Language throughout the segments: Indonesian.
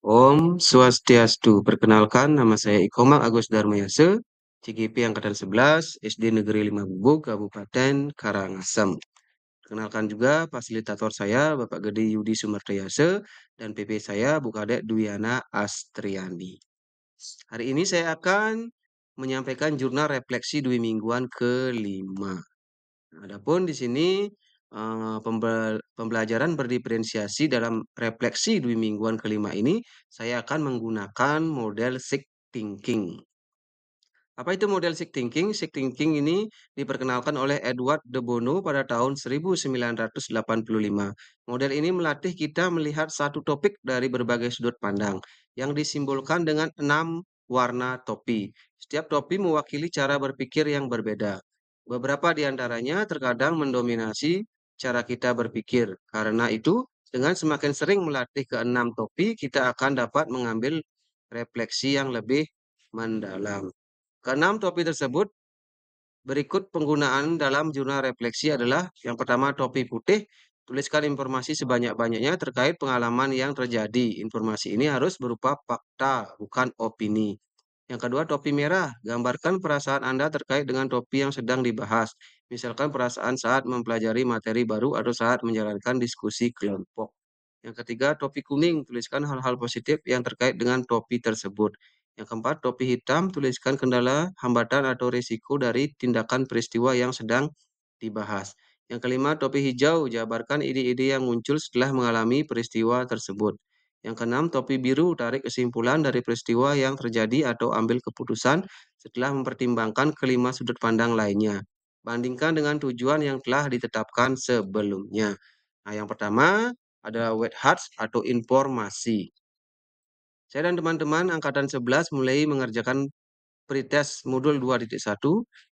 Om Swastiastu. Perkenalkan, nama saya Ikomak Agus Darmayase, CGP Angkatan 11, SD Negeri 5 Bubuk, Kabupaten Karangasem. Perkenalkan juga fasilitator saya, Bapak Gede Yudi Sumartayase, dan PP saya, Bu Kadek Duyana Astriani. Hari ini saya akan menyampaikan jurnal refleksi dwi mingguan ke-5. Adapun di sini pembelajaran berdiferensiasi dalam refleksi dwi mingguan ke-5 ini saya akan menggunakan model Sick Thinking. Apa itu model Sick Thinking? Sick Thinking ini diperkenalkan oleh Edward de Bono pada tahun 1985. Model ini melatih kita melihat satu topik dari berbagai sudut pandang yang disimbolkan dengan 6 warna topi. Setiap topi mewakili cara berpikir yang berbeda. Beberapa di antaranya terkadang mendominasi cara kita berpikir. Karena itu, dengan semakin sering melatih ke-6 topi, kita akan dapat mengambil refleksi yang lebih mendalam. Keenam topi tersebut berikut penggunaan dalam jurnal refleksi adalah yang pertama topi putih, tuliskan informasi sebanyak-banyaknya terkait pengalaman yang terjadi. Informasi ini harus berupa fakta, bukan opini. Yang kedua, topi merah. Gambarkan perasaan Anda terkait dengan topi yang sedang dibahas. Misalkan perasaan saat mempelajari materi baru atau saat menjalankan diskusi kelompok. Yang ketiga, topi kuning. Tuliskan hal-hal positif yang terkait dengan topi tersebut. Yang keempat, topi hitam. Tuliskan kendala, hambatan, atau risiko dari tindakan peristiwa yang sedang dibahas. Yang kelima, topi hijau. Jabarkan ide-ide yang muncul setelah mengalami peristiwa tersebut. Yang keenam, topi biru, tarik kesimpulan dari peristiwa yang terjadi atau ambil keputusan setelah mempertimbangkan kelima sudut pandang lainnya. Bandingkan dengan tujuan yang telah ditetapkan sebelumnya. Nah, yang pertama adalah wet hearts atau informasi. Saya dan teman-teman Angkatan 11 mulai mengerjakan pretest modul 2.1,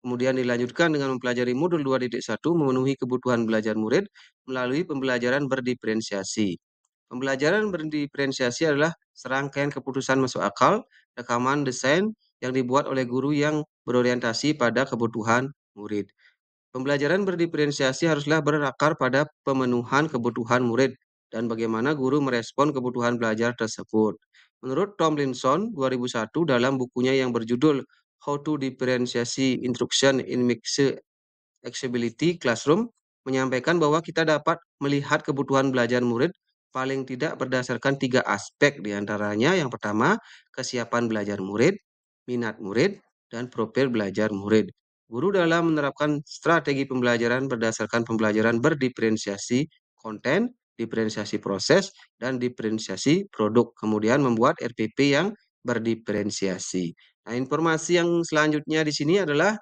kemudian dilanjutkan dengan mempelajari modul 2.1 memenuhi kebutuhan belajar murid melalui pembelajaran berdiferensiasi. Pembelajaran berdiferensiasi adalah serangkaian keputusan masuk akal, rekaman desain yang dibuat oleh guru yang berorientasi pada kebutuhan murid. Pembelajaran berdiferensiasi haruslah berakar pada pemenuhan kebutuhan murid dan bagaimana guru merespon kebutuhan belajar tersebut. Menurut Tomlinson 2001 dalam bukunya yang berjudul How to Differentiate Instruction in Mixed Accessibility Classroom, menyampaikan bahwa kita dapat melihat kebutuhan belajar murid paling tidak berdasarkan 3 aspek, diantaranya yang pertama, kesiapan belajar murid, minat murid, dan profil belajar murid. Guru dalam menerapkan strategi pembelajaran berdasarkan pembelajaran berdiferensiasi konten, diferensiasi proses, dan diferensiasi produk. Kemudian membuat RPP yang berdiferensiasi. Nah, informasi yang selanjutnya di sini adalah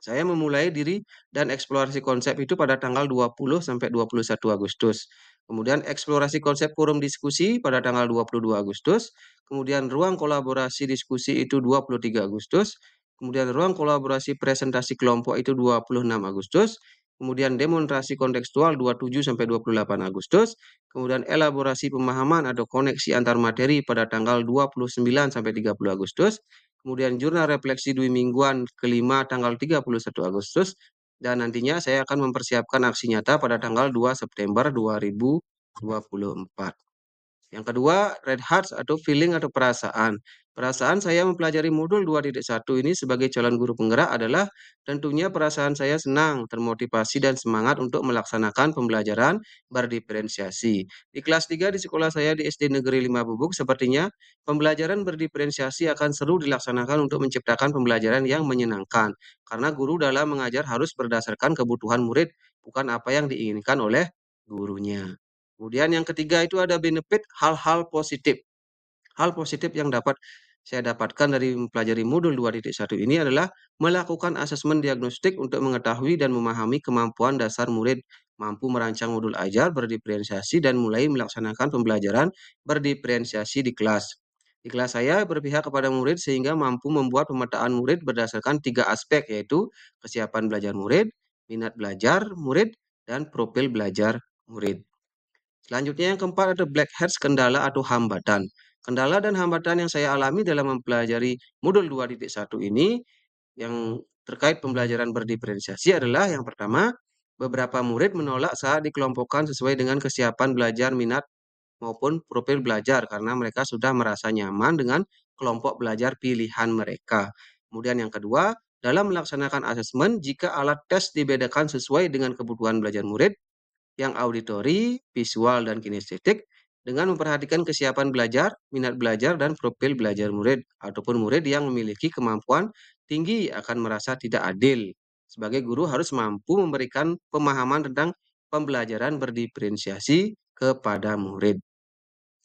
saya memulai diri dan eksplorasi konsep itu pada tanggal 20 sampai 21 Agustus. Kemudian eksplorasi konsep forum diskusi pada tanggal 22 Agustus. Kemudian ruang kolaborasi diskusi itu 23 Agustus. Kemudian ruang kolaborasi presentasi kelompok itu 26 Agustus. Kemudian demonstrasi kontekstual 27 sampai 28 Agustus. Kemudian elaborasi pemahaman atau koneksi antar materi pada tanggal 29 sampai 30 Agustus. Kemudian jurnal refleksi dwi mingguan ke-5 tanggal 31 Agustus, dan nantinya saya akan mempersiapkan aksi nyata pada tanggal 2 September 2024. Yang kedua, red hearts atau feeling atau perasaan. Perasaan saya mempelajari modul 2.1 ini sebagai calon guru penggerak adalah tentunya perasaan saya senang, termotivasi, dan semangat untuk melaksanakan pembelajaran berdiferensiasi. Di kelas 3 di sekolah saya di SD Negeri 5 Bubuk, sepertinya pembelajaran berdiferensiasi akan seru dilaksanakan untuk menciptakan pembelajaran yang menyenangkan. Karena guru dalam mengajar harus berdasarkan kebutuhan murid, bukan apa yang diinginkan oleh gurunya. Kemudian yang ketiga itu ada benefit hal-hal positif. Hal positif yang dapat saya dapatkan dari mempelajari modul 2.1 ini adalah melakukan asesmen diagnostik untuk mengetahui dan memahami kemampuan dasar murid, mampu merancang modul ajar berdiferensiasi dan mulai melaksanakan pembelajaran berdiferensiasi di kelas. Di kelas saya berpihak kepada murid sehingga mampu membuat pemetaan murid berdasarkan 3 aspek, yaitu kesiapan belajar murid, minat belajar murid, dan profil belajar murid. Selanjutnya yang keempat ada black heads, kendala atau hambatan. Kendala dan hambatan yang saya alami dalam mempelajari modul 2.1 ini yang terkait pembelajaran berdiferensiasi adalah yang pertama, beberapa murid menolak saat dikelompokkan sesuai dengan kesiapan belajar minat maupun profil belajar karena mereka sudah merasa nyaman dengan kelompok belajar pilihan mereka. Kemudian yang kedua, dalam melaksanakan asesmen, jika alat tes dibedakan sesuai dengan kebutuhan belajar murid, yang auditori, visual, dan kinestetik, dengan memperhatikan kesiapan belajar, minat belajar, dan profil belajar murid, ataupun murid yang memiliki kemampuan tinggi akan merasa tidak adil. Sebagai guru harus mampu memberikan pemahaman tentang pembelajaran berdiferensiasi kepada murid.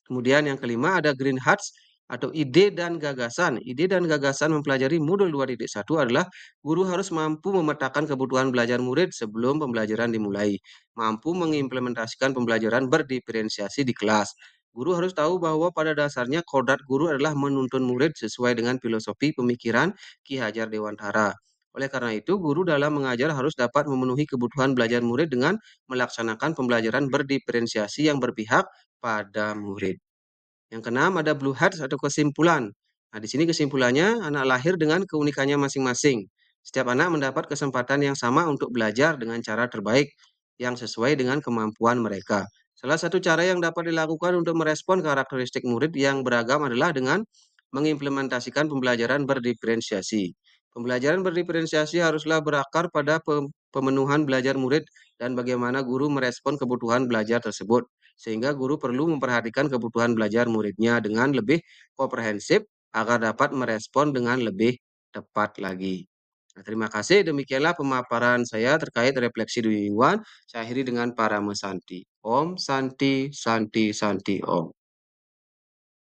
Kemudian yang kelima ada Green Hearts atau ide dan gagasan. Ide dan gagasan mempelajari modul 2.1 adalah guru harus mampu memetakan kebutuhan belajar murid sebelum pembelajaran dimulai, mampu mengimplementasikan pembelajaran berdiferensiasi di kelas. Guru harus tahu bahwa pada dasarnya kodrat guru adalah menuntun murid sesuai dengan filosofi pemikiran Ki Hajar Dewantara. Oleh karena itu, guru dalam mengajar harus dapat memenuhi kebutuhan belajar murid dengan melaksanakan pembelajaran berdiferensiasi yang berpihak pada murid. Yang keenam ada blue hats atau kesimpulan. Nah, di sini kesimpulannya anak lahir dengan keunikannya masing-masing. Setiap anak mendapat kesempatan yang sama untuk belajar dengan cara terbaik yang sesuai dengan kemampuan mereka. Salah satu cara yang dapat dilakukan untuk merespon karakteristik murid yang beragam adalah dengan mengimplementasikan pembelajaran berdiferensiasi. Pembelajaran berdiferensiasi haruslah berakar pada pemenuhan belajar murid dan bagaimana guru merespon kebutuhan belajar tersebut. Sehingga guru perlu memperhatikan kebutuhan belajar muridnya dengan lebih komprehensif agar dapat merespon dengan lebih tepat lagi. Nah, terima kasih. Demikianlah pemaparan saya terkait refleksi dwi mingguan. Saya akhiri dengan para mesanti. Om Santi Santi Santi Om.